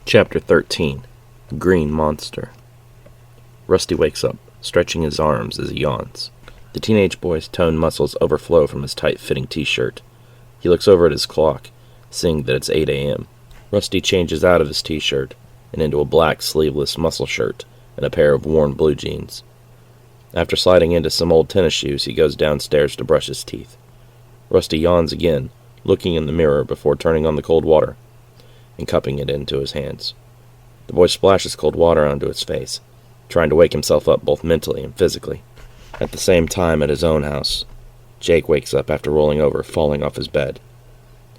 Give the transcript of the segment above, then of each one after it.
Chapter 13. Green Monster. Rusty wakes up, stretching his arms as he yawns. The teenage boy's toned muscles overflow from his tight-fitting t-shirt. He looks over at his clock, seeing that it's 8 a.m. Rusty changes out of his t-shirt and into a black sleeveless muscle shirt and a pair of worn blue jeans. After sliding into some old tennis shoes, he goes downstairs to brush his teeth. Rusty yawns again, looking in the mirror before turning on the cold water and cupping it into his hands. The boy splashes cold water onto his face, trying to wake himself up both mentally and physically. At the same time, at his own house, Jake wakes up after rolling over, falling off his bed.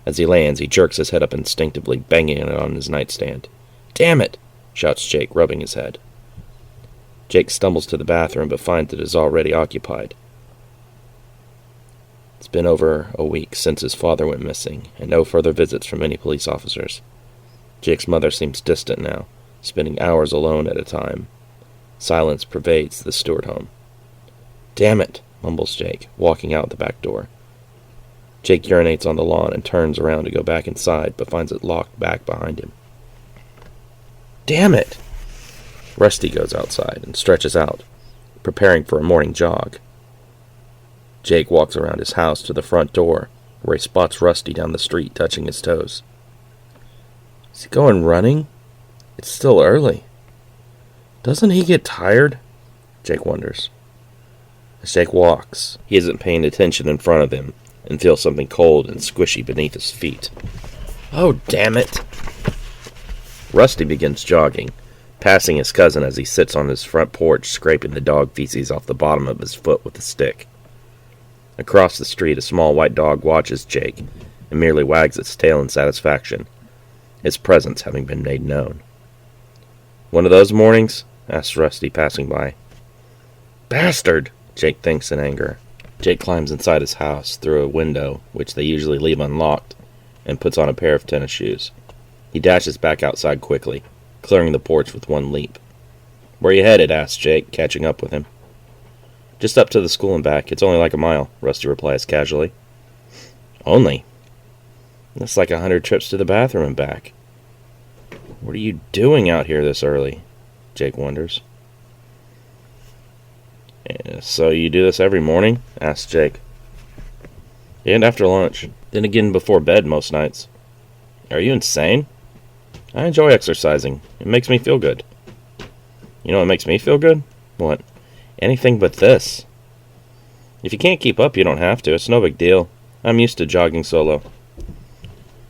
As he lands, he jerks his head up instinctively, banging it on his nightstand. "Damn it!" shouts Jake, rubbing his head. Jake stumbles to the bathroom, but finds it is already occupied. It's been over a week since his father went missing, and no further visits from any police officers. Jake's mother seems distant now, spending hours alone at a time. Silence pervades the Stewart home. "Damn it," mumbles Jake, walking out the back door. Jake urinates on the lawn and turns around to go back inside, but finds it locked back behind him. "Damn it!" Rusty goes outside and stretches out, preparing for a morning jog. Jake walks around his house to the front door, where he spots Rusty down the street touching his toes. Is he going running? It's still early. Doesn't he get tired? Jake wonders. As Jake walks, he isn't paying attention in front of him and feels something cold and squishy beneath his feet. Oh, damn it! Rusty begins jogging, passing his cousin as he sits on his front porch scraping the dog feces off the bottom of his foot with a stick. Across the street, a small white dog watches Jake and merely wags its tail in satisfaction, its presence having been made known. "One of those mornings?" asks Rusty, passing by. "Bastard!" Jake thinks in anger. Jake climbs inside his house through a window, which they usually leave unlocked, and puts on a pair of tennis shoes. He dashes back outside quickly, clearing the porch with one leap. "Where you headed?" asks Jake, catching up with him. "Just up to the school and back. It's only like a mile," Rusty replies casually. "Only? That's like 100 trips to the bathroom and back." "What are you doing out here this early?" Jake wonders. "So you do this every morning?" asks Jake. "And after lunch. Then again before bed most nights." "Are you insane?" "I enjoy exercising. It makes me feel good." "You know what makes me feel good?" "What?" "Anything but this." "If you can't keep up, you don't have to. It's no big deal. I'm used to jogging solo."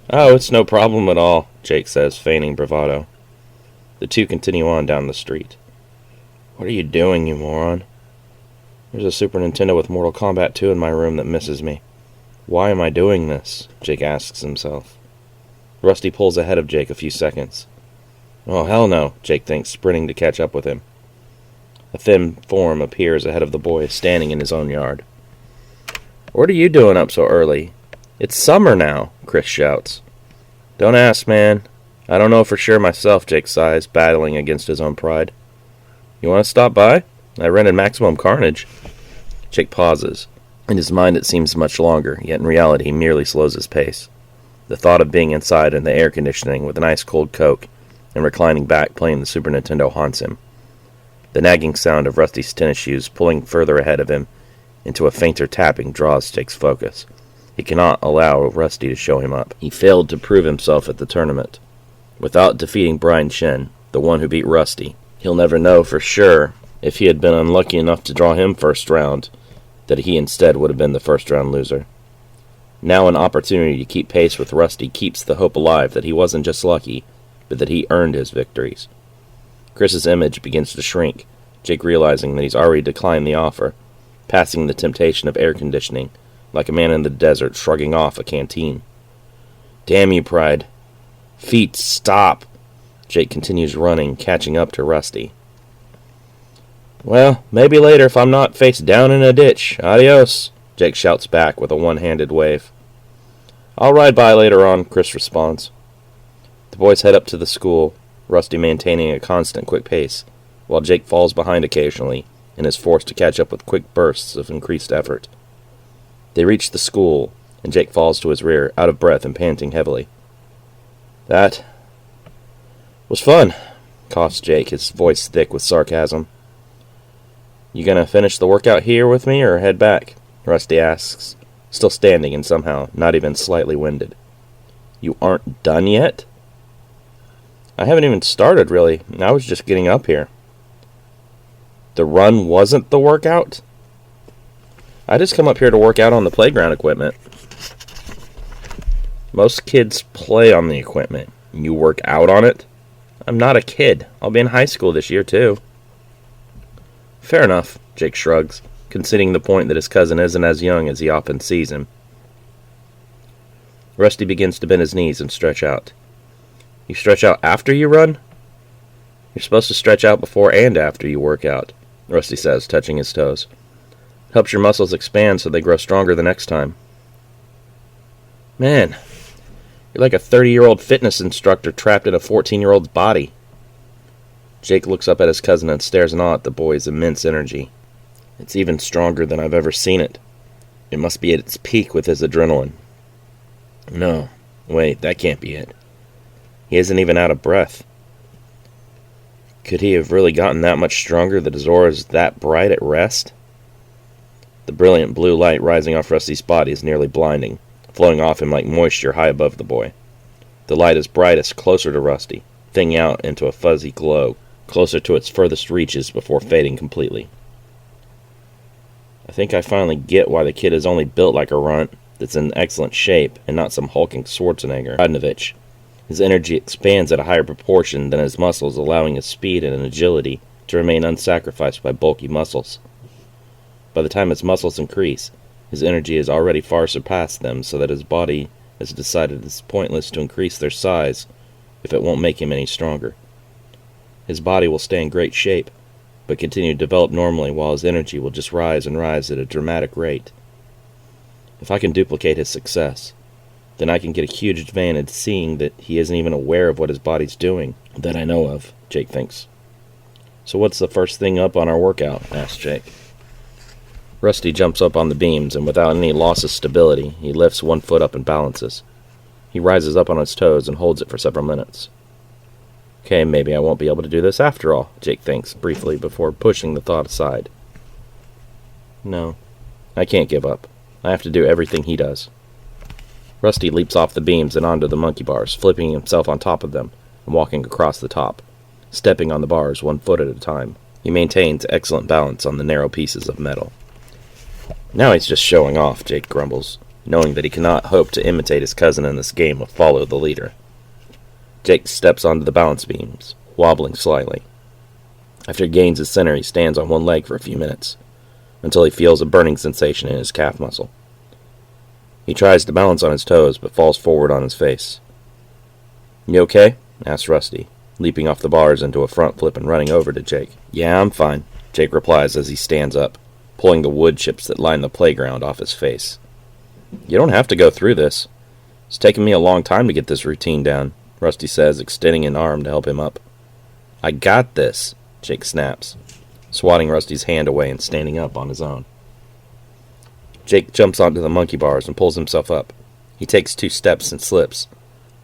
"Oh, it's no problem at all," Jake says, feigning bravado. The two continue on down the street. "What are you doing, you moron?" "There's a Super Nintendo with Mortal Kombat 2 in my room that misses me." "Why am I doing this?" Jake asks himself. Rusty pulls ahead of Jake a few seconds. "Oh, hell no," Jake thinks, sprinting to catch up with him. A thin form appears ahead of the boy, standing in his own yard. "What are you doing up so early?" "It's summer now," Chris shouts. "Don't ask, man. I don't know for sure myself," Jake sighs, battling against his own pride. "You want to stop by? I rented Maximum Carnage." Jake pauses. In his mind it seems much longer, yet in reality he merely slows his pace. The thought of being inside in the air conditioning with an ice-cold Coke and reclining back playing the Super Nintendo haunts him. The nagging sound of Rusty's tennis shoes pulling further ahead of him into a fainter tapping draws Jake's focus. He cannot allow Rusty to show him up. He failed to prove himself at the tournament. Without defeating Brian Shen, the one who beat Rusty, he'll never know for sure if he had been unlucky enough to draw him first round, that he instead would have been the first round loser. Now an opportunity to keep pace with Rusty keeps the hope alive that he wasn't just lucky, but that he earned his victories. Chris's image begins to shrink, Jake realizing that he's already declined the offer, passing the temptation of air conditioning, like a man in the desert shrugging off a canteen. "Damn you, Pride." "Feet, stop!" Jake continues running, catching up to Rusty. "Well, maybe later if I'm not face down in a ditch. Adios," Jake shouts back with a one-handed wave. "I'll ride by later on," Chris responds. The boys head up to the school, Rusty maintaining a constant quick pace, while Jake falls behind occasionally and is forced to catch up with quick bursts of increased effort. They reach the school, and Jake falls to his rear, out of breath and panting heavily. That was fun, coughs Jake, his voice thick with sarcasm. You gonna finish the workout here with me or head back? Rusty asks, still standing and somehow not even slightly winded. You aren't done yet? I haven't even started, really. I was just getting up here. The run wasn't the workout? I just come up here to work out on the playground equipment. Most kids play on the equipment. You work out on it? I'm not a kid. I'll be in high school this year, too. Fair enough, Jake shrugs, conceding the point that his cousin isn't as young as he often sees him. Rusty begins to bend his knees and stretch out. You stretch out after you run? You're supposed to stretch out before and after you work out, Rusty says, touching his toes. It helps your muscles expand so they grow stronger the next time. Man, you're like a 30-year-old fitness instructor trapped in a 14-year-old's body. Jake looks up at his cousin and stares in awe at the boy's immense energy. It's even stronger than I've ever seen it. It must be at its peak with his adrenaline. No, wait, that can't be it. He isn't even out of breath. Could he have really gotten that much stronger that his aura is that bright at rest? The brilliant blue light rising off Rusty's body is nearly blinding, flowing off him like moisture high above the boy. The light is brightest closer to Rusty, thinning out into a fuzzy glow, closer to its furthest reaches before fading completely. I think I finally get why the kid is only built like a runt, that's in excellent shape, and not some hulking Schwarzenegger. Radnovich. His energy expands at a higher proportion than his muscles, allowing his speed and agility to remain unsacrificed by bulky muscles. By the time his muscles increase, his energy has already far surpassed them, so that his body has decided it's pointless to increase their size if it won't make him any stronger. His body will stay in great shape, but continue to develop normally while his energy will just rise and rise at a dramatic rate. If I can duplicate his success, then I can get a huge advantage seeing that he isn't even aware of what his body's doing, that I know of, Jake thinks. So what's the first thing up on our workout? Asks Jake. Rusty jumps up on the beams, and without any loss of stability, he lifts one foot up and balances. He rises up on his toes and holds it for several minutes. Okay, maybe I won't be able to do this after all, Jake thinks, briefly, before pushing the thought aside. No, I can't give up. I have to do everything he does. Rusty leaps off the beams and onto the monkey bars, flipping himself on top of them and walking across the top, stepping on the bars 1 foot at a time. He maintains excellent balance on the narrow pieces of metal. Now he's just showing off, Jake grumbles, knowing that he cannot hope to imitate his cousin in this game of follow the leader. Jake steps onto the balance beams, wobbling slightly. After he gains his center, he stands on one leg for a few minutes, until he feels a burning sensation in his calf muscle. He tries to balance on his toes, but falls forward on his face. You okay? Asks Rusty, leaping off the bars into a front flip and running over to Jake. Yeah, I'm fine, Jake replies as he stands up, pulling the wood chips that line the playground off his face. You don't have to go through this. It's taken me a long time to get this routine down, Rusty says, extending an arm to help him up. I got this, Jake snaps, swatting Rusty's hand away and standing up on his own. Jake jumps onto the monkey bars and pulls himself up. He takes 2 steps and slips,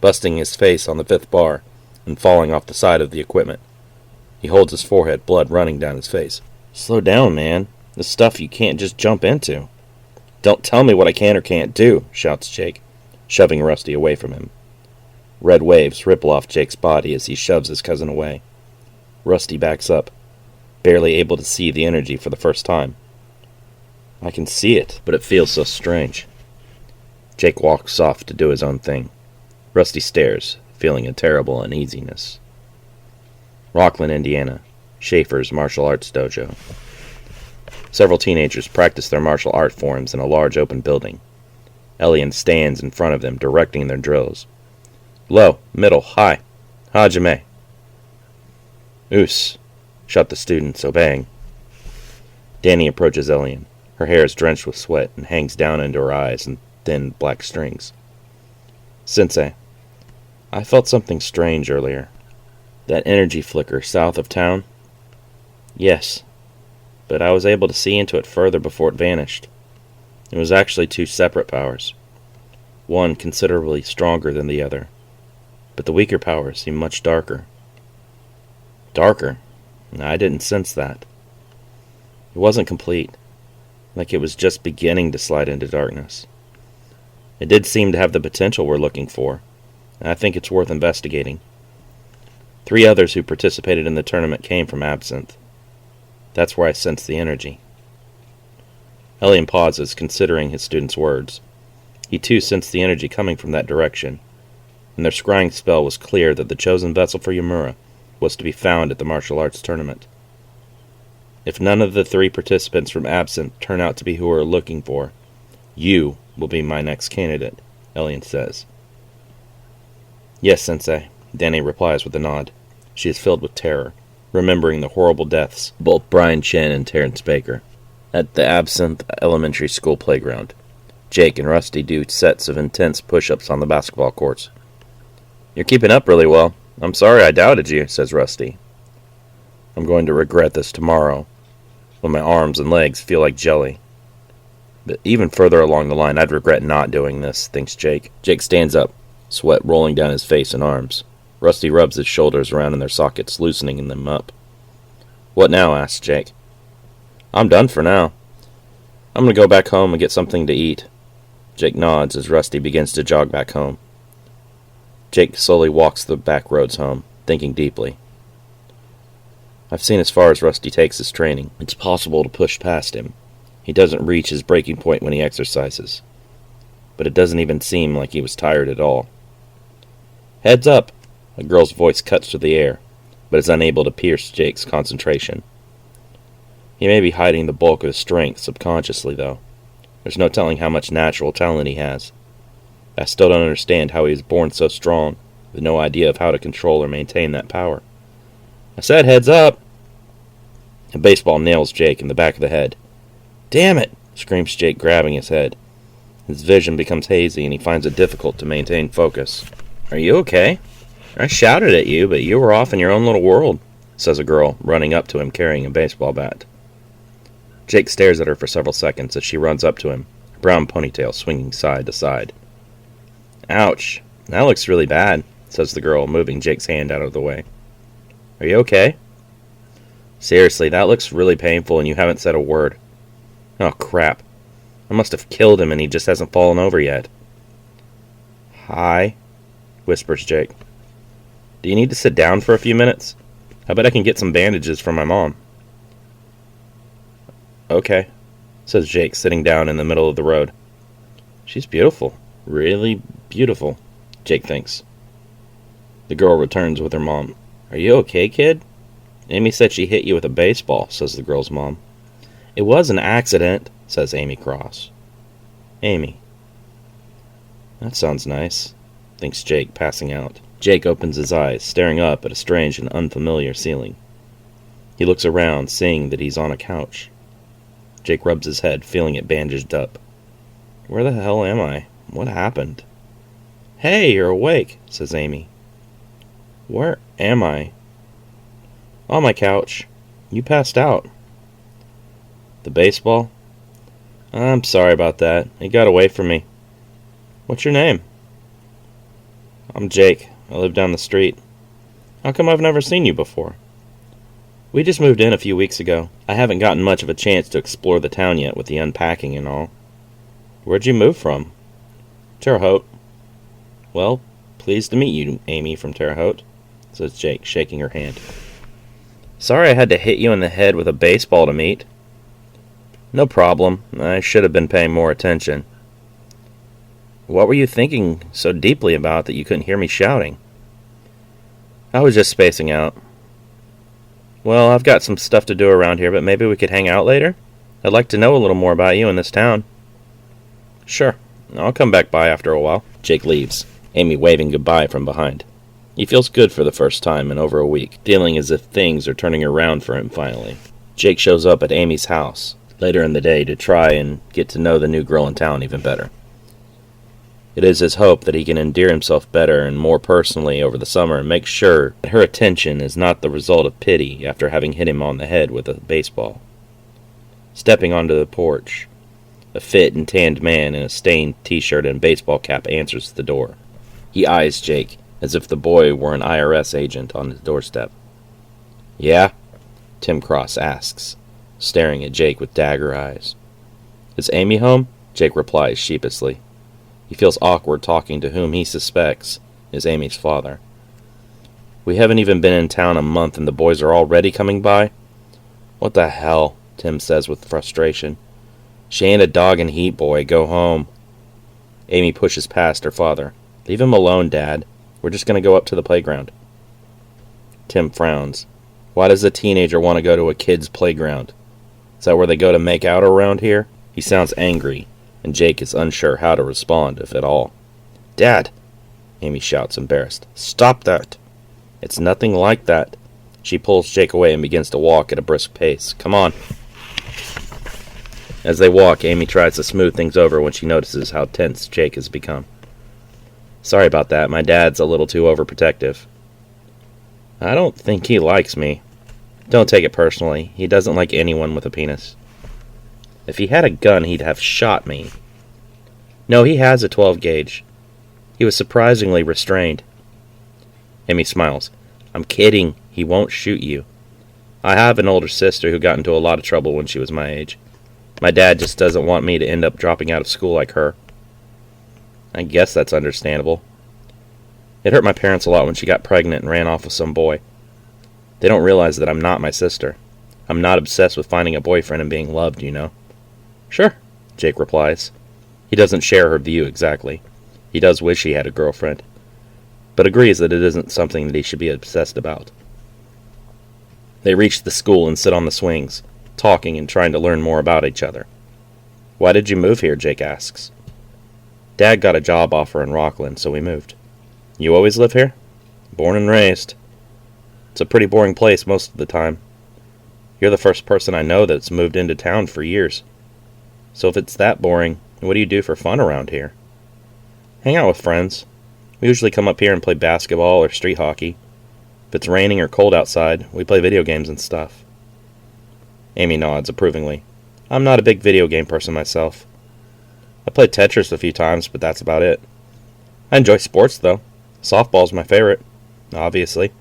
busting his face on the 5th bar and falling off the side of the equipment. He holds his forehead, blood running down his face. Slow down, man. This stuff you can't just jump into. Don't tell me what I can or can't do, shouts Jake, shoving Rusty away from him. Red waves ripple off Jake's body as he shoves his cousin away. Rusty backs up, barely able to see the energy for the first time. I can see it, but it feels so strange. Jake walks off to do his own thing. Rusty stares, feeling a terrible uneasiness. Rockland, Indiana, Schaefer's martial arts dojo. Several teenagers practice their martial art forms in a large open building. Elian stands in front of them, directing their drills. Low, middle, high. Hajime. Oos, shout the students, obeying. Danny approaches Elian. Her hair is drenched with sweat and hangs down into her eyes in thin black strings. Sensei, I felt something strange earlier. That energy flicker south of town? Yes, but I was able to see into it further before it vanished. It was actually 2 separate powers, one considerably stronger than the other, but the weaker powers seem much darker. Darker? I didn't sense that. It wasn't complete, like it was just beginning to slide into darkness. It did seem to have the potential we're looking for, and I think it's worth investigating. 3 others who participated in the tournament came from Absinthe. That's where I sensed the energy. Elian pauses, considering his student's words. He too sensed the energy coming from that direction, and their scrying spell was clear that the chosen vessel for Yamura was to be found at the martial arts tournament. If none of the 3 participants from Absinthe turn out to be who we're looking for, you will be my next candidate, Elian says. Yes, Sensei, Danny replies with a nod. She is filled with terror, remembering the horrible deaths of both Brian Chen and Terrence Baker. At the Absinthe Elementary School playground, Jake and Rusty do sets of intense push-ups on the basketball courts. You're keeping up really well. I'm sorry I doubted you, says Rusty. I'm going to regret this tomorrow, when my arms and legs feel like jelly. But even further along the line, I'd regret not doing this, thinks Jake. Jake stands up, sweat rolling down his face and arms. Rusty rubs his shoulders around in their sockets, loosening them up. What now? asks Jake. I'm done for now. I'm going to go back home and get something to eat. Jake nods as Rusty begins to jog back home. Jake slowly walks the back roads home, thinking deeply. I've seen as far as Rusty takes his training. It's possible to push past him. He doesn't reach his breaking point when he exercises. But it doesn't even seem like he was tired at all. Heads up! A girl's voice cuts through the air, but is unable to pierce Jake's concentration. He may be hiding the bulk of his strength subconsciously, though. There's no telling how much natural talent he has. I still don't understand how he was born so strong, with no idea of how to control or maintain that power. I said heads up! A baseball nails Jake in the back of the head. Damn it! Screams Jake, grabbing his head. His vision becomes hazy, and he finds it difficult to maintain focus. Are you okay? I shouted at you, but you were off in your own little world, says a girl, running up to him carrying a baseball bat. Jake stares at her for several seconds as she runs up to him, her brown ponytail swinging side to side. Ouch, that looks really bad, says the girl, moving Jake's hand out of the way. Are you okay? Seriously, that looks really painful and you haven't said a word. Oh, crap. I must have killed him and he just hasn't fallen over yet. Hi, whispers Jake. Do you need to sit down for a few minutes? I bet I can get some bandages from my mom. Okay, says Jake, sitting down in the middle of the road. She's beautiful. Really beautiful, Jake thinks. The girl returns with her mom. Are you okay, kid? Amy said she hit you with a baseball, says the girl's mom. It was an accident, says Amy cross. Amy. That sounds nice, thinks Jake, passing out. Jake opens his eyes, staring up at a strange and unfamiliar ceiling. He looks around, seeing that he's on a couch. Jake rubs his head, feeling it bandaged up. Where the hell am I? What happened? Hey, you're awake, says Amy. Where am I? On my couch. You passed out. The baseball? I'm sorry about that. It got away from me. What's your name? I'm Jake. I live down the street. How come I've never seen you before? We just moved in a few weeks ago. I haven't gotten much of a chance to explore the town yet with the unpacking and all. Where'd you move from? Terre Haute. Well, pleased to meet you, Amy from Terre Haute, says Jake, shaking her hand. Sorry I had to hit you in the head with a baseball to meet. No problem. I should have been paying more attention. What were you thinking so deeply about that you couldn't hear me shouting? I was just spacing out. Well, I've got some stuff to do around here, but maybe we could hang out later? I'd like to know a little more about you in this town. Sure. I'll come back by after a while. Jake leaves, Amy waving goodbye from behind. He feels good for the first time in over a week, feeling as if things are turning around for him finally. Jake shows up at Amy's house later in the day to try and get to know the new girl in town even better. It is his hope that he can endear himself better and more personally over the summer and make sure that her attention is not the result of pity after having hit him on the head with a baseball. Stepping onto the porch, a fit and tanned man in a stained t-shirt and baseball cap answers the door. He eyes Jake, as if the boy were an IRS agent on his doorstep. Yeah? Tim Cross asks, staring at Jake with dagger eyes. Is Amy home? Jake replies sheepishly. He feels awkward talking to whom he suspects is Amy's father. We haven't even been in town a month and the boys are already coming by? What the hell? Tim says with frustration. She ain't a dog in heat, boy. Go home. Amy pushes past her father. Leave him alone, Dad. We're just going to go up to the playground. Tim frowns. Why does a teenager want to go to a kid's playground? Is that where they go to make out around here? He sounds angry, and Jake is unsure how to respond, if at all. Dad! Amy shouts, embarrassed. Stop that! It's nothing like that. She pulls Jake away and begins to walk at a brisk pace. Come on. As they walk, Amy tries to smooth things over when she notices how tense Jake has become. Sorry about that. My dad's a little too overprotective. I don't think he likes me. Don't take it personally. He doesn't like anyone with a penis. If he had a gun, he'd have shot me. No, he has a 12 gauge. He was surprisingly restrained. Amy smiles. I'm kidding. He won't shoot you. I have an older sister who got into a lot of trouble when she was my age. My dad just doesn't want me to end up dropping out of school like her. I guess that's understandable. It hurt my parents a lot when she got pregnant and ran off with some boy. They don't realize that I'm not my sister. I'm not obsessed with finding a boyfriend and being loved, you know. Sure, Jake replies. He doesn't share her view exactly. He does wish he had a girlfriend, but agrees that it isn't something that he should be obsessed about. They reach the school and sit on the swings, talking and trying to learn more about each other. Why did you move here? Jake asks. Dad got a job offer in Rockland, so we moved. You always live here? Born and raised. It's a pretty boring place most of the time. You're the first person I know that's moved into town for years. So if it's that boring, what do you do for fun around here? Hang out with friends. We usually come up here and play basketball or street hockey. If it's raining or cold outside, we play video games and stuff. Amy nods approvingly. I'm not a big video game person myself. I played Tetris a few times, but that's about it. I enjoy sports, though. Softball's my favorite. Obviously.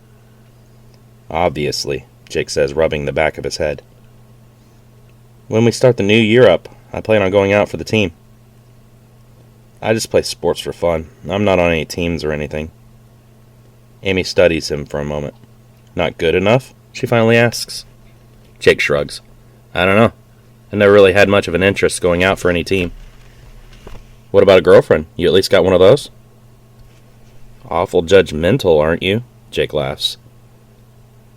Obviously, Jake says, rubbing the back of his head. When we start the new year up, I plan on going out for the team. I just play sports for fun. I'm not on any teams or anything. Amy studies him for a moment. Not good enough? She finally asks. Jake shrugs. I don't know. I never really had much of an interest going out for any team. What about a girlfriend? You at least got one of those? Awful judgmental, aren't you? Jake laughs.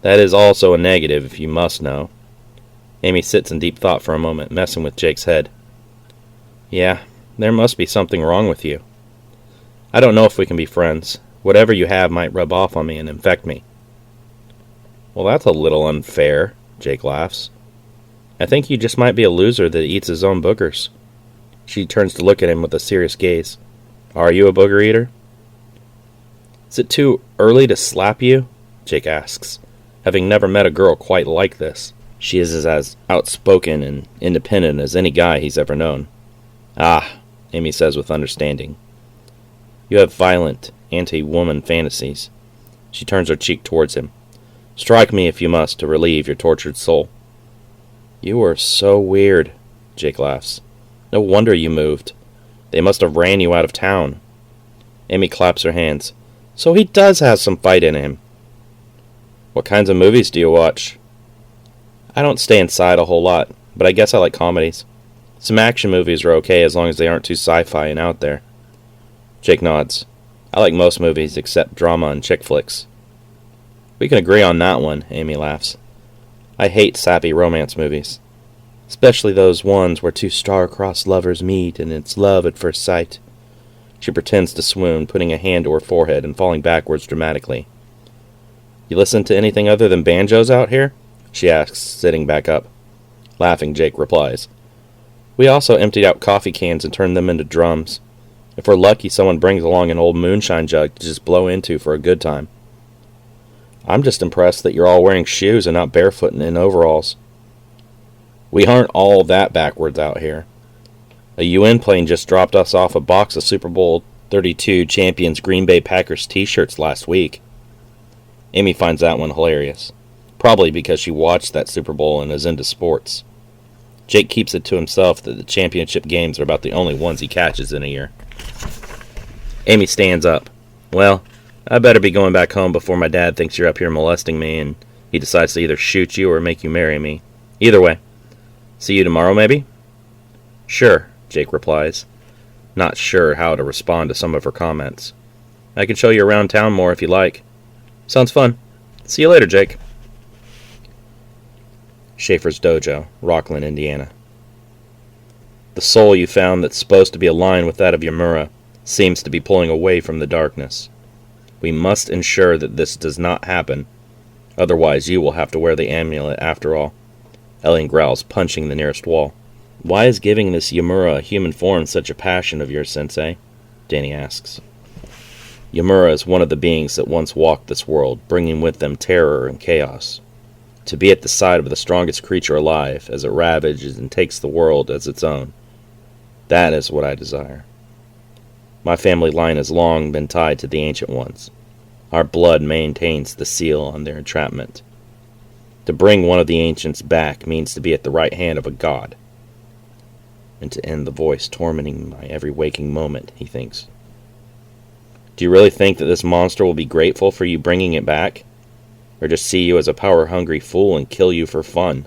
That is also a negative, if you must know. Amy sits in deep thought for a moment, messing with Jake's head. Yeah, there must be something wrong with you. I don't know if we can be friends. Whatever you have might rub off on me and infect me. Well, that's a little unfair, Jake laughs. I think you just might be a loser that eats his own boogers. She turns to look at him with a serious gaze. Are you a booger eater? Is it too early to slap you? Jake asks, having never met a girl quite like this. She is as outspoken and independent as any guy he's ever known. Ah, Amy says with understanding. You have violent, anti-woman fantasies. She turns her cheek towards him. Strike me if you must to relieve your tortured soul. You are so weird, Jake laughs. No wonder you moved. They must have ran you out of town. Amy claps her hands. So he does have some fight in him. What kinds of movies do you watch? I don't stay inside a whole lot, but I guess I like comedies. Some action movies are okay as long as they aren't too sci-fi and out there. Jake nods. I like most movies except drama and chick flicks. We can agree on that one, Amy laughs. I hate sappy romance movies. Especially those ones where two star-crossed lovers meet and it's love at first sight. She pretends to swoon, putting a hand to her forehead and falling backwards dramatically. You listen to anything other than banjos out here? She asks, sitting back up. Laughing, Jake replies. We also emptied out coffee cans and turned them into drums. If we're lucky, someone brings along an old moonshine jug to just blow into for a good time. I'm just impressed that you're all wearing shoes and not barefoot and in overalls. We aren't all that backwards out here. A UN plane just dropped us off a box of Super Bowl 32 Champions Green Bay Packers t-shirts last week. Amy finds that one hilarious, probably because she watched that Super Bowl and is into sports. Jake keeps it to himself that the championship games are about the only ones he catches in a year. Amy stands up. Well, I better be going back home before my dad thinks you're up here molesting me and he decides to either shoot you or make you marry me. Either way. See you tomorrow, maybe? Sure, Jake replies, not sure how to respond to some of her comments. I can show you around town more if you like. Sounds fun. See you later, Jake. Schaefer's Dojo, Rockland, Indiana. The soul you found that's supposed to be aligned with that of Yamura seems to be pulling away from the darkness. We must ensure that this does not happen, otherwise you will have to wear the amulet after all. Elian growls, punching the nearest wall. Why is giving this Yamura a human form such a passion of yours, Sensei? Danny asks. Yamura is one of the beings that once walked this world, bringing with them terror and chaos. To be at the side of the strongest creature alive, as it ravages and takes the world as its own. That is what I desire. My family line has long been tied to the Ancient Ones. Our blood maintains the seal on their entrapment. To bring one of the Ancients back means to be at the right hand of a god. And to end the voice tormenting my every waking moment, he thinks. Do you really think that this monster will be grateful for you bringing it back? Or just see you as a power-hungry fool and kill you for fun?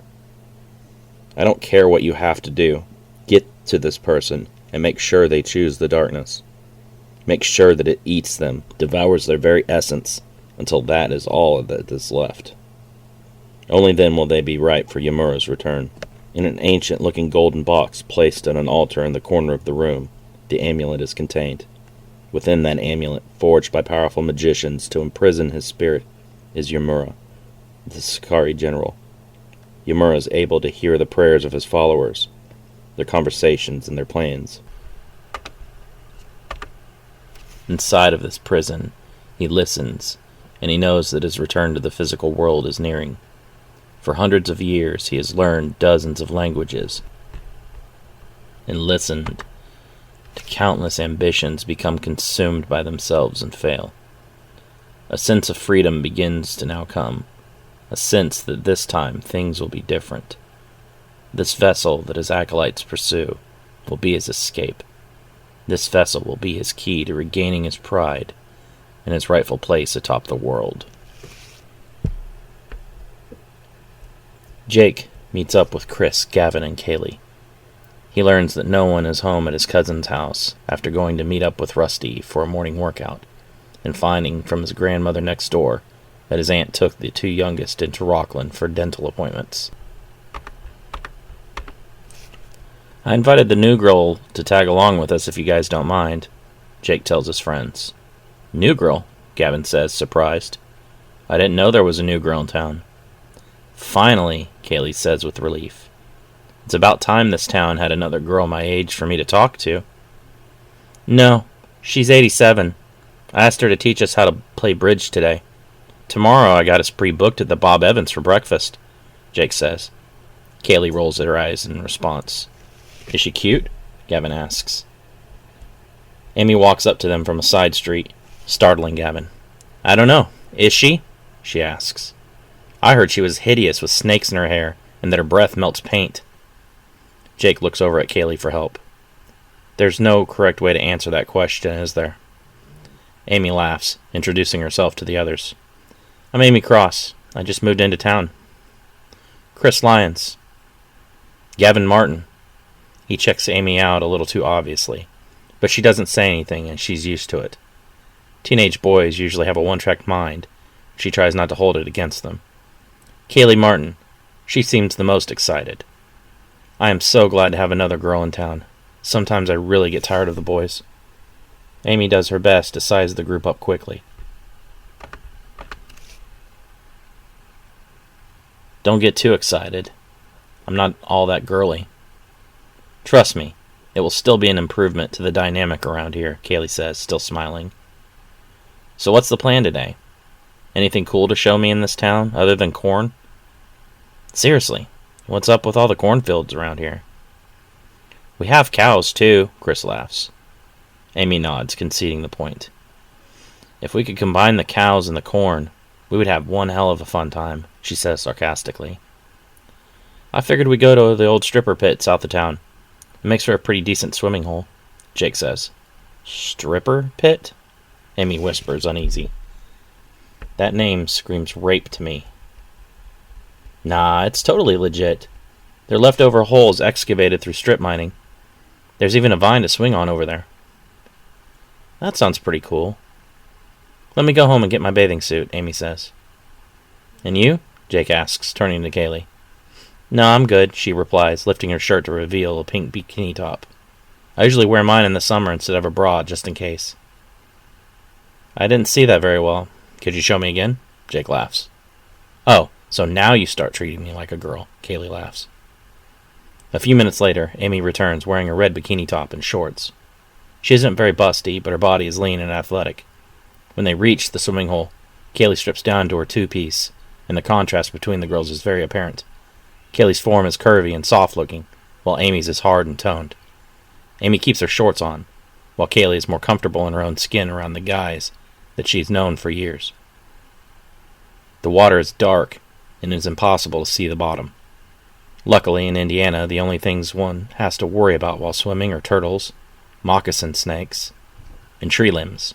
I don't care what you have to do. Get to this person and make sure they choose the darkness. Make sure that it eats them, devours their very essence, until that is all that is left. Only then will they be ripe for Yamura's return. In an ancient-looking golden box placed on an altar in the corner of the room, the amulet is contained. Within that amulet, forged by powerful magicians to imprison his spirit, is Yamura, the Sakari general. Yamura is able to hear the prayers of his followers, their conversations and their plans. Inside of this prison, he listens, and he knows that his return to the physical world is nearing. For hundreds of years, he has learned dozens of languages and listened to countless ambitions become consumed by themselves and fail. A sense of freedom begins to now come, a sense that this time things will be different. This vessel that his acolytes pursue will be his escape. This vessel will be his key to regaining his pride and his rightful place atop the world. Jake meets up with Chris, Gavin, and Kaylee. He learns that no one is home at his cousin's house after going to meet up with Rusty for a morning workout, and finding from his grandmother next door that his aunt took the two youngest into Rockland for dental appointments. I invited the new girl to tag along with us if you guys don't mind, Jake tells his friends. New girl? Gavin says, surprised. I didn't know there was a new girl in town. Finally, Kaylee says with relief. It's about time this town had another girl my age for me to talk to. No, she's 87. I asked her to teach us how to play bridge today. Tomorrow I got us pre-booked at the Bob Evans for breakfast, Jake says. Kaylee rolls her eyes in response. Is she cute? Gavin asks. Amy walks up to them from a side street, startling Gavin. I don't know. Is she? She asks. I heard she was hideous with snakes in her hair and that her breath melts paint. Jake looks over at Kaylee for help. There's no correct way to answer that question, is there? Amy laughs, introducing herself to the others. I'm Amy Cross. I just moved into town. Chris Lyons. Gavin Martin. He checks Amy out a little too obviously, but she doesn't say anything and she's used to it. Teenage boys usually have a one-track mind. She tries not to hold it against them. Kaylee Martin. She seems the most excited. I am so glad to have another girl in town. Sometimes I really get tired of the boys. Amy does her best to size the group up quickly. Don't get too excited. I'm not all that girly. Trust me, it will still be an improvement to the dynamic around here, Kaylee says, still smiling. So what's the plan today? Anything cool to show me in this town, other than corn? Seriously, what's up with all the cornfields around here? We have cows, too, Chris laughs. Amy nods, conceding the point. If we could combine the cows and the corn, we would have one hell of a fun time, she says sarcastically. I figured we'd go to the old stripper pit south of town. It makes for a pretty decent swimming hole, Jake says. Stripper pit? Amy whispers, uneasy. That name screams rape to me. Nah, it's totally legit. They're leftover holes excavated through strip mining. There's even a vine to swing on over there. That sounds pretty cool. Let me go home and get my bathing suit, Amy says. And you? Jake asks, turning to Kaylee. No, I'm good, she replies, lifting her shirt to reveal a pink bikini top. I usually wear mine in the summer instead of a bra, just in case. I didn't see that very well. Could you show me again? Jake laughs. Oh, so now you start treating me like a girl, Kaylee laughs. A few minutes later, Amy returns wearing a red bikini top and shorts. She isn't very busty, but her body is lean and athletic. When they reach the swimming hole, Kaylee strips down to her two-piece, and the contrast between the girls is very apparent. Kaylee's form is curvy and soft-looking, while Amy's is hard and toned. Amy keeps her shorts on, while Kaylee is more comfortable in her own skin around the guys that she's known for years. The water is dark, and it is impossible to see the bottom. Luckily, in Indiana, the only things one has to worry about while swimming are turtles, moccasin snakes, and tree limbs.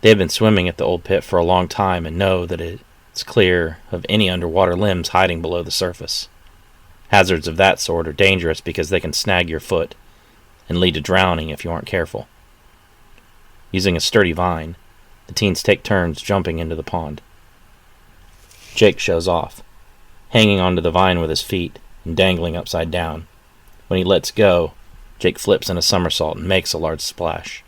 They have been swimming at the old pit for a long time and know that it's clear of any underwater limbs hiding below the surface. Hazards of that sort are dangerous because they can snag your foot and lead to drowning if you aren't careful. Using a sturdy vine, the teens take turns jumping into the pond. Jake shows off, hanging onto the vine with his feet and dangling upside down. When he lets go, Jake flips in a somersault and makes a large splash.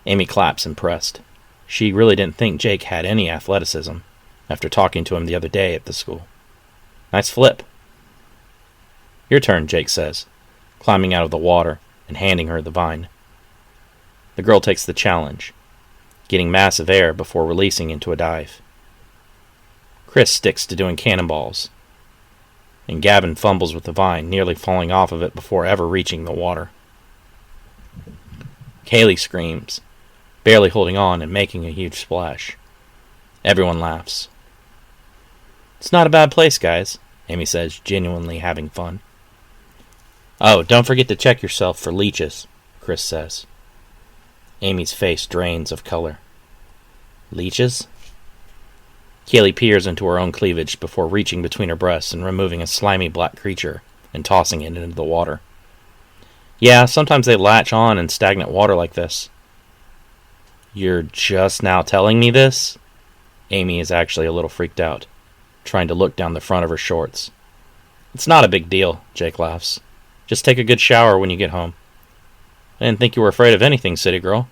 Amy claps, impressed. She really didn't think Jake had any athleticism after talking to him the other day at the school. Nice flip. Your turn, Jake says, climbing out of the water and handing her the vine. The girl takes the challenge, getting massive air before releasing into a dive. Chris sticks to doing cannonballs, and Gavin fumbles with the vine, nearly falling off of it before ever reaching the water. Kaylee screams, barely holding on and making a huge splash. Everyone laughs. It's not a bad place, guys, Amy says, genuinely having fun. Oh, don't forget to check yourself for leeches, Chris says. Amy's face drains of color. Leeches? Kaylee peers into her own cleavage before reaching between her breasts and removing a slimy black creature and tossing it into the water. Yeah, sometimes they latch on in stagnant water like this. You're just now telling me this? Amy is actually a little freaked out, trying to look down the front of her shorts. It's not a big deal, Jake laughs. Just take a good shower when you get home. I didn't think you were afraid of anything, city girl.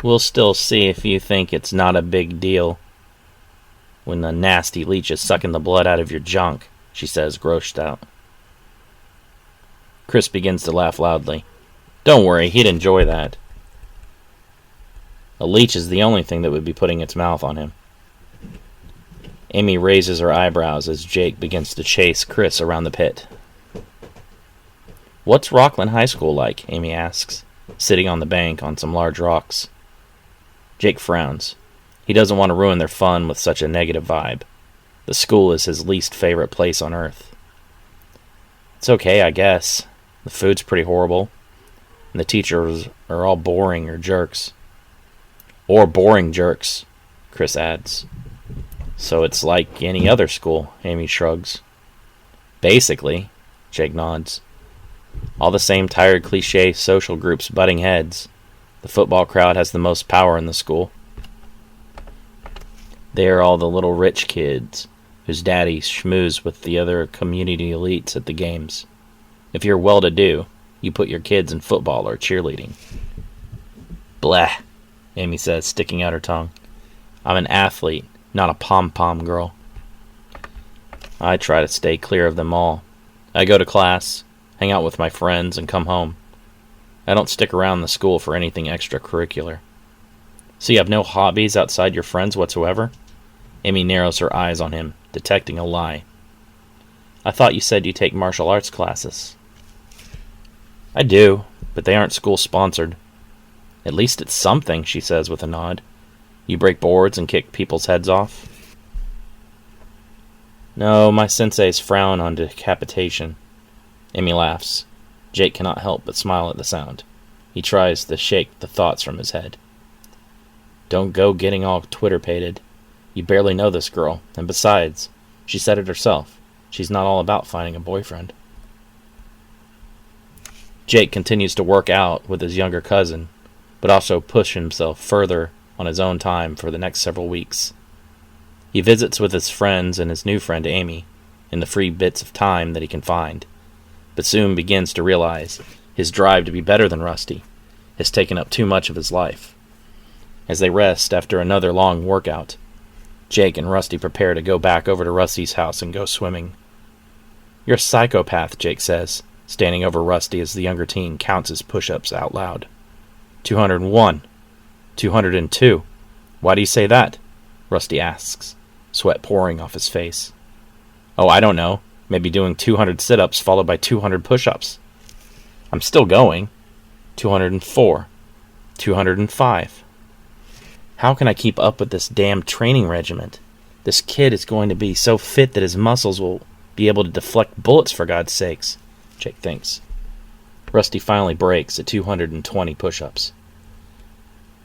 We'll still see if you think it's not a big deal when the nasty leech is sucking the blood out of your junk, she says, grossed out. Chris begins to laugh loudly. Don't worry, he'd enjoy that. A leech is the only thing that would be putting its mouth on him. Amy raises her eyebrows as Jake begins to chase Chris around the pit. What's Rockland High School like? Amy asks, sitting on the bank on some large rocks. Jake frowns. He doesn't want to ruin their fun with such a negative vibe. The school is his least favorite place on earth. It's okay, I guess. The food's pretty horrible, and the teachers are all boring or jerks. Or boring jerks, Chris adds. So it's like any other school, Amy shrugs. Basically, Jake nods. All the same tired cliche social groups butting heads. The football crowd has the most power in the school. They are all the little rich kids whose daddies schmooze with the other community elites at the games. If you're well-to-do, you put your kids in football or cheerleading. Blah, Amy says, sticking out her tongue. I'm an athlete, not a pom-pom girl. I try to stay clear of them all. I go to class, hang out with my friends, and come home. I don't stick around the school for anything extracurricular. So you have no hobbies outside your friends whatsoever? Amy narrows her eyes on him, detecting a lie. I thought you said you take martial arts classes. I do, but they aren't school-sponsored. At least it's something, she says with a nod. You break boards and kick people's heads off? No, my senseis frown on decapitation. Amy laughs. Jake cannot help but smile at the sound. He tries to shake the thoughts from his head. Don't go getting all Twitter-pated. You barely know this girl, and besides, she said it herself. She's not all about finding a boyfriend. Jake continues to work out with his younger cousin, but also push himself further on his own time for the next several weeks. He visits with his friends and his new friend Amy in the free bits of time that he can find, but soon begins to realize his drive to be better than Rusty has taken up too much of his life. As they rest after another long workout, Jake and Rusty prepare to go back over to Rusty's house and go swimming. You're a psychopath, Jake says, standing over Rusty as the younger teen counts his push-ups out loud. 201. 202. Why do you say that? Rusty asks, sweat pouring off his face. Oh, I don't know. Maybe doing 200 sit-ups followed by 200 push-ups. I'm still going. 204. 205. How can I keep up with this damn training regiment? This kid is going to be so fit that his muscles will be able to deflect bullets, for God's sakes, Jake thinks. Rusty finally breaks at 220 push-ups.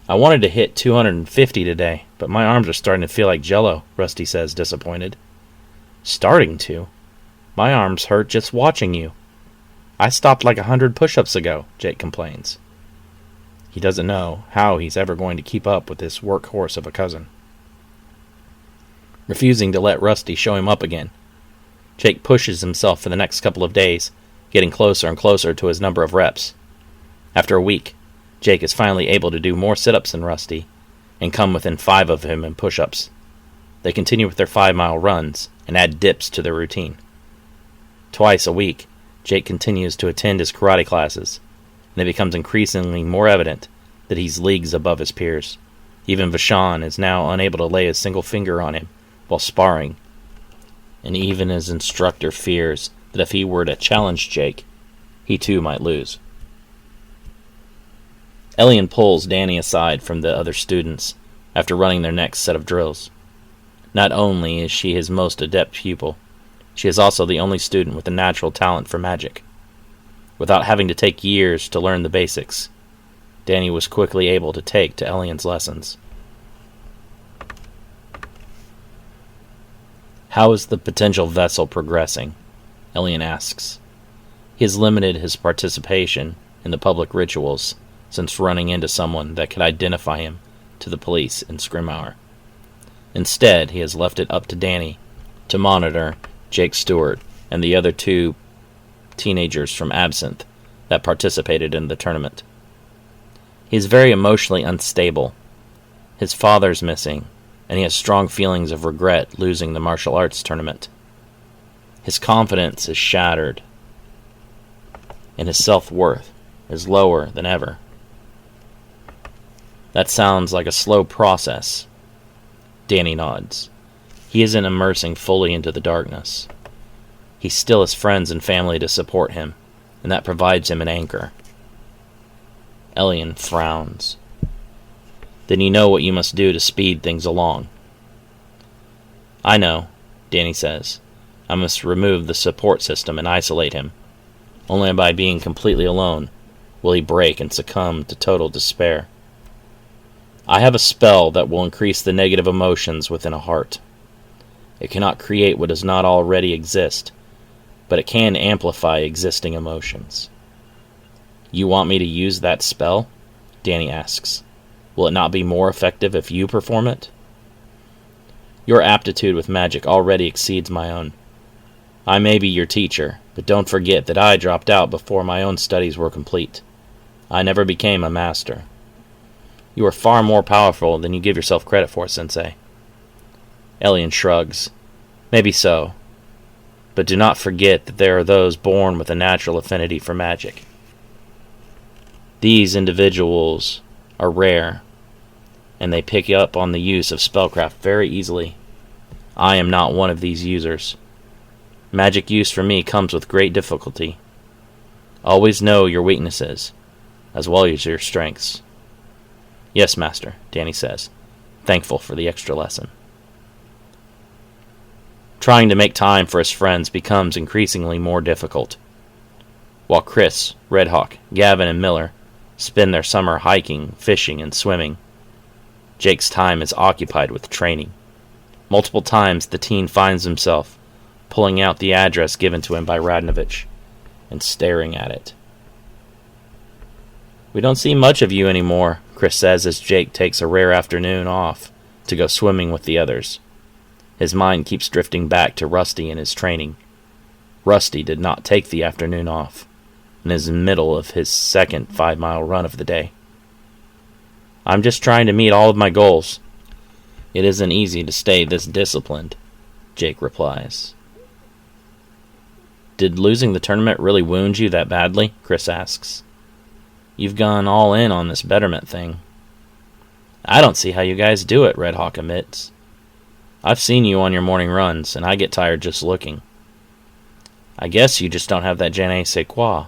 I wanted to hit 250 today, but my arms are starting to feel like jello, Rusty says, disappointed. Starting to? My arms hurt just watching you. I stopped like 100 push-ups ago, Jake complains. He doesn't know how he's ever going to keep up with this workhorse of a cousin. Refusing to let Rusty show him up again, Jake pushes himself for the next couple of days, getting closer and closer to his number of reps. After a week, Jake is finally able to do more sit-ups than Rusty, and come within 5 of him in push-ups. They continue with their 5-mile runs, and add dips to their routine. Twice a week, Jake continues to attend his karate classes, and it becomes increasingly more evident that he's leagues above his peers. Even Vashon is now unable to lay a single finger on him while sparring, and even his instructor fears that if he were to challenge Jake, he too might lose. Elian pulls Danny aside from the other students after running their next set of drills. Not only is she his most adept pupil, she is also the only student with a natural talent for magic. Without having to take years to learn the basics, Danny was quickly able to take to Elian's lessons. How is the potential vessel progressing? Elian asks. He has limited his participation in the public rituals since running into someone that could identify him to the police in Scrim Hour. Instead, he has left it up to Danny to monitor Jake Stewart and the other 2 teenagers from Absinthe that participated in the tournament. He is very emotionally unstable. His father's missing, and he has strong feelings of regret losing the martial arts tournament. His confidence is shattered, and his self-worth is lower than ever. That sounds like a slow process. Danny nods. He isn't immersing fully into the darkness. He still has friends and family to support him, and that provides him an anchor. Elian frowns. Then you know what you must do to speed things along. I know, Danny says. I must remove the support system and isolate him. Only by being completely alone will he break and succumb to total despair. I have a spell that will increase the negative emotions within a heart. It cannot create what does not already exist, but it can amplify existing emotions. You want me to use that spell? Danny asks. Will it not be more effective if you perform it? Your aptitude with magic already exceeds my own. I may be your teacher, but don't forget that I dropped out before my own studies were complete. I never became a master. You are far more powerful than you give yourself credit for, Sensei. Elian shrugs. Maybe so. But do not forget that there are those born with a natural affinity for magic. These individuals are rare, and they pick up on the use of spellcraft very easily. I am not one of these users. Magic use for me comes with great difficulty. Always know your weaknesses, as well as your strengths. Yes, master, Danny says, thankful for the extra lesson. Trying to make time for his friends becomes increasingly more difficult. While Chris, Redhawk, Gavin, and Miller spend their summer hiking, fishing, and swimming, Jake's time is occupied with training. Multiple times the teen finds himself pulling out the address given to him by Radnovich and staring at it. We don't see much of you anymore, Chris says as Jake takes a rare afternoon off to go swimming with the others. His mind keeps drifting back to Rusty and his training. Rusty did not take the afternoon off and is in the middle of his second 5-mile run of the day. I'm just trying to meet all of my goals. It isn't easy to stay this disciplined, Jake replies. Did losing the tournament really wound you that badly? Chris asks. You've gone all in on this betterment thing. I don't see how you guys do it, Redhawk admits. I've seen you on your morning runs, and I get tired just looking. I guess you just don't have that je ne sais quoi.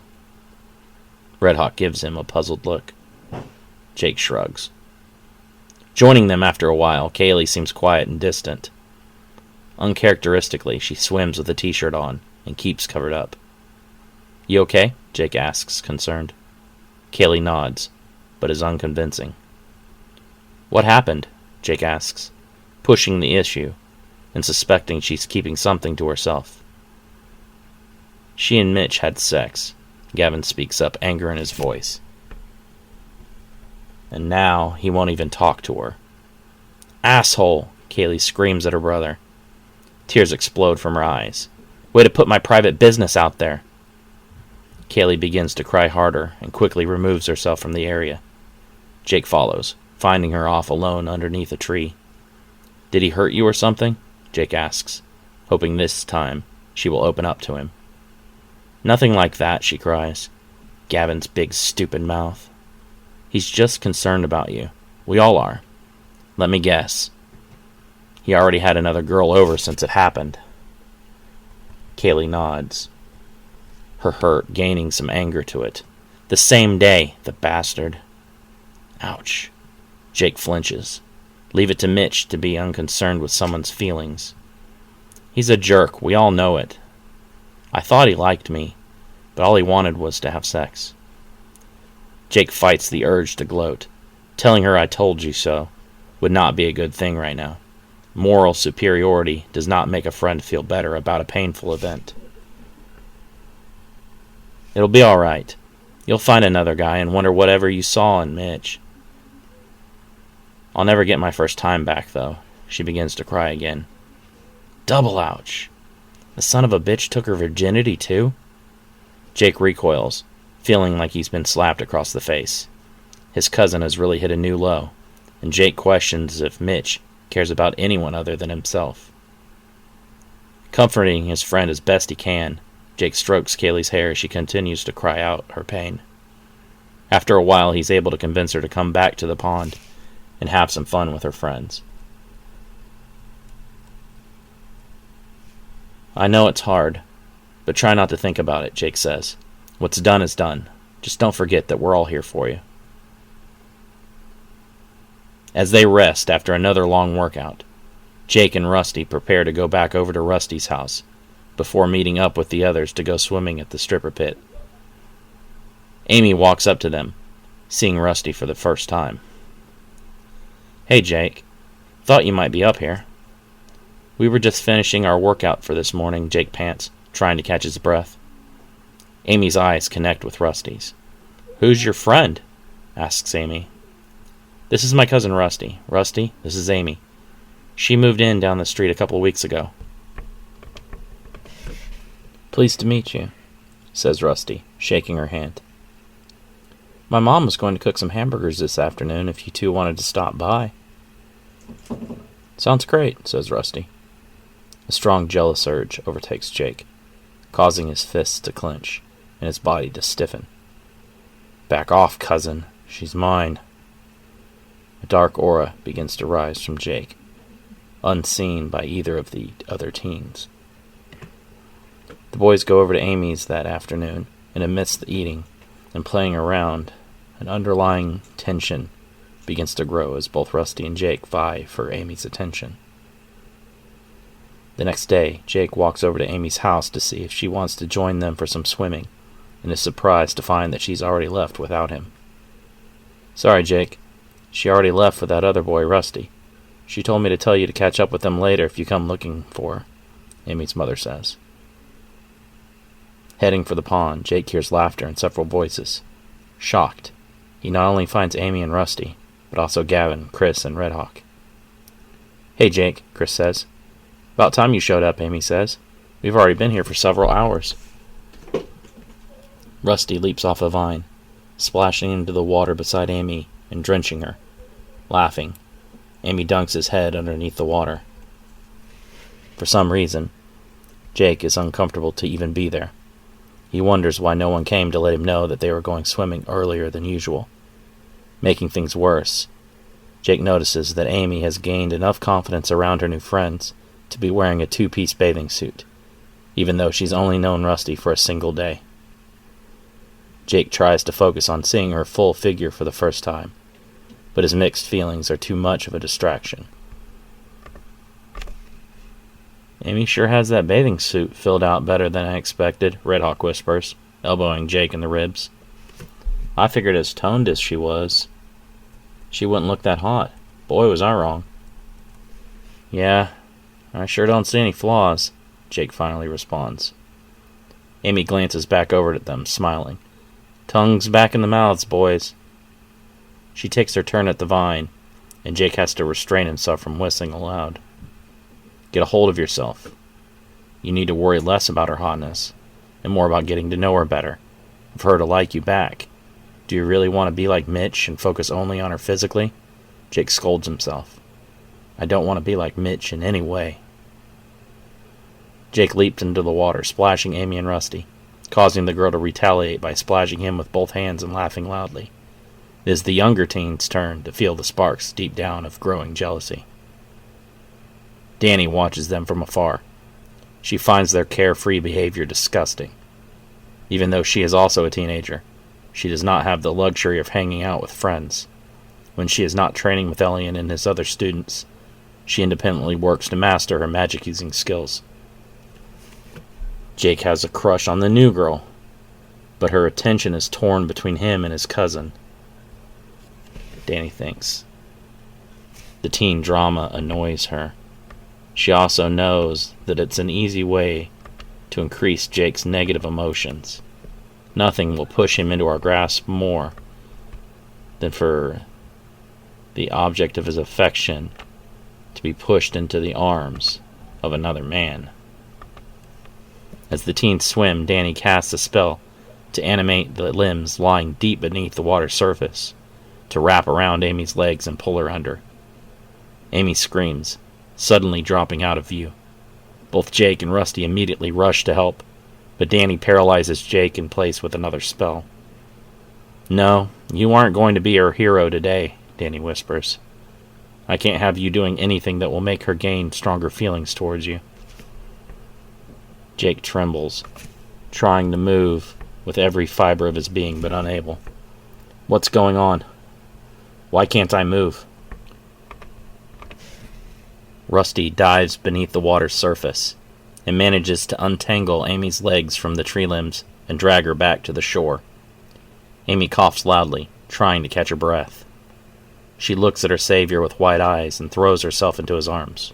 Redhawk gives him a puzzled look. Jake shrugs. Joining them after a while, Kaylee seems quiet and distant. Uncharacteristically, she swims with a t-shirt on and keeps covered up. You okay? Jake asks, concerned. Kaylee nods, but is unconvincing. What happened? Jake asks, pushing the issue and suspecting she's keeping something to herself. She and Mitch had sex. Gavin speaks up, anger in his voice. And now he won't even talk to her. Asshole! Kaylee screams at her brother. Tears explode from her eyes. Way to put my private business out there. Kaylee begins to cry harder and quickly removes herself from the area. Jake follows, finding her off alone underneath a tree. Did he hurt you or something? Jake asks, hoping this time she will open up to him. Nothing like that, she cries. Gavin's big stupid mouth. He's just concerned about you. We all are. Let me guess. He already had another girl over since it happened. Kaylee nods, her hurt gaining some anger to it. The same day, the bastard. Ouch. Jake flinches. Leave it to Mitch to be unconcerned with someone's feelings. He's a jerk, we all know it. I thought he liked me, but all he wanted was to have sex. Jake fights the urge to gloat. Telling her I told you so would not be a good thing right now. Moral superiority does not make a friend feel better about a painful event. It'll be all right. You'll find another guy and wonder whatever you saw in Mitch. I'll never get my first time back, though. She begins to cry again. Double ouch. The son of a bitch took her virginity, too? Jake recoils, feeling like he's been slapped across the face. His cousin has really hit a new low, and Jake questions if Mitch cares about anyone other than himself. Comforting his friend as best he can, Jake strokes Kaylee's hair as she continues to cry out her pain. After a while, he's able to convince her to come back to the pond and have some fun with her friends. I know it's hard, but try not to think about it, Jake says. What's done is done. Just don't forget that we're all here for you. As they rest after another long workout, Jake and Rusty prepare to go back over to Rusty's house before meeting up with the others to go swimming at the stripper pit. Amy walks up to them, seeing Rusty for the first time. Hey, Jake. Thought you might be up here. We were just finishing our workout for this morning, Jake pants, trying to catch his breath. Amy's eyes connect with Rusty's. Who's your friend? Asks Amy. This is my cousin Rusty. Rusty, this is Amy. She moved in down the street a couple weeks ago. Pleased to meet you, says Rusty, shaking her hand. My mom was going to cook some hamburgers this afternoon if you two wanted to stop by. Sounds great, says Rusty. A strong jealous urge overtakes Jake, causing his fists to clench and his body to stiffen. Back off, cousin. She's mine. A dark aura begins to rise from Jake, unseen by either of the other teens. The boys go over to Amy's that afternoon and amidst the eating and playing around, an underlying tension begins to grow as both Rusty and Jake vie for Amy's attention. The next day, Jake walks over to Amy's house to see if she wants to join them for some swimming, and is surprised to find that she's already left without him. "Sorry, Jake. She already left with that other boy, Rusty. She told me to tell you to catch up with them later if you come looking for her," Amy's mother says. Heading for the pond, Jake hears laughter and several voices. Shocked, he not only finds Amy and Rusty, but also Gavin, Chris, and Red Hawk. "Hey, Jake," Chris says. "About time you showed up," Amy says. "We've already been here for several hours." Rusty leaps off a vine, splashing into the water beside Amy and drenching her. Laughing, Amy dunks his head underneath the water. For some reason, Jake is uncomfortable to even be there. He wonders why no one came to let him know that they were going swimming earlier than usual. Making things worse, Jake notices that Amy has gained enough confidence around her new friends to be wearing a two-piece bathing suit, even though she's only known Rusty for a single day. Jake tries to focus on seeing her full figure for the first time, but his mixed feelings are too much of a distraction. "Amy sure has that bathing suit filled out better than I expected," Red Hawk whispers, elbowing Jake in the ribs. "I figured as toned as she was, she wouldn't look that hot. Boy, was I wrong." "Yeah, I sure don't see any flaws," Jake finally responds. Amy glances back over at them, smiling. "Tongues back in the mouths, boys." She takes her turn at the vine, and Jake has to restrain himself from whistling aloud. "Get a hold of yourself. You need to worry less about her hotness, and more about getting to know her better, and for her to like you back. Do you really want to be like Mitch and focus only on her physically?" Jake scolds himself. "I don't want to be like Mitch in any way." Jake leaped into the water, splashing Amy and Rusty, causing the girl to retaliate by splashing him with both hands and laughing loudly. It is the younger teen's turn to feel the sparks deep down of growing jealousy. Danny watches them from afar. She finds their carefree behavior disgusting. Even though she is also a teenager, she does not have the luxury of hanging out with friends. When she is not training with Elian and his other students, she independently works to master her magic-using skills. Jake has a crush on the new girl, but her attention is torn between him and his cousin. Danny thinks. The teen drama annoys her. She also knows that it's an easy way to increase Jake's negative emotions. Nothing will push him into our grasp more than for the object of his affection to be pushed into the arms of another man. As the teens swim, Danny casts a spell to animate the limbs lying deep beneath the water's surface, to wrap around Amy's legs and pull her under. Amy screams, suddenly dropping out of view. Both Jake and Rusty immediately rush to help, but Danny paralyzes Jake in place with another spell. "No, you aren't going to be her hero today," Danny whispers. "I can't have you doing anything that will make her gain stronger feelings towards you." Jake trembles, trying to move with every fiber of his being, but unable. "What's going on? Why can't I move?" Rusty dives beneath the water's surface and manages to untangle Amy's legs from the tree limbs and drag her back to the shore. Amy coughs loudly, trying to catch her breath. She looks at her savior with wide eyes and throws herself into his arms.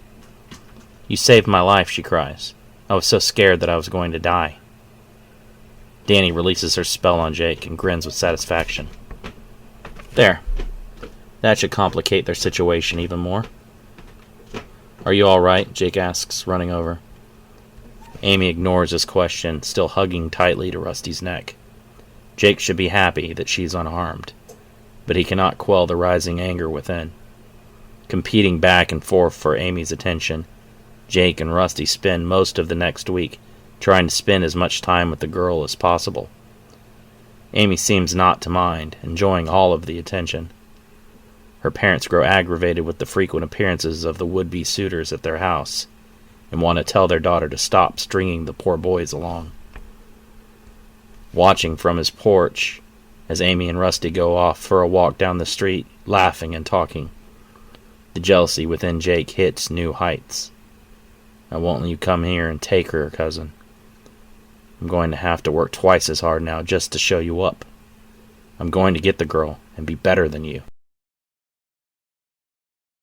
"You saved my life," she cries. "I was so scared that I was going to die." Danny releases her spell on Jake and grins with satisfaction. "There. That should complicate their situation even more." "Are you all right?" Jake asks, running over. Amy ignores his question, still hugging tightly to Rusty's neck. Jake should be happy that she's unharmed, but he cannot quell the rising anger within. Competing back and forth for Amy's attention, Jake and Rusty spend most of the next week trying to spend as much time with the girl as possible. Amy seems not to mind, enjoying all of the attention. Her parents grow aggravated with the frequent appearances of the would-be suitors at their house, and want to tell their daughter to stop stringing the poor boys along. watching from his porch as Amy and Rusty go off for a walk down the street, laughing and talking. The jealousy within Jake hits new heights. "I won't let you come here and take her, cousin. I'm going to have to work twice as hard now just to show you up. I'm going to get the girl and be better than you."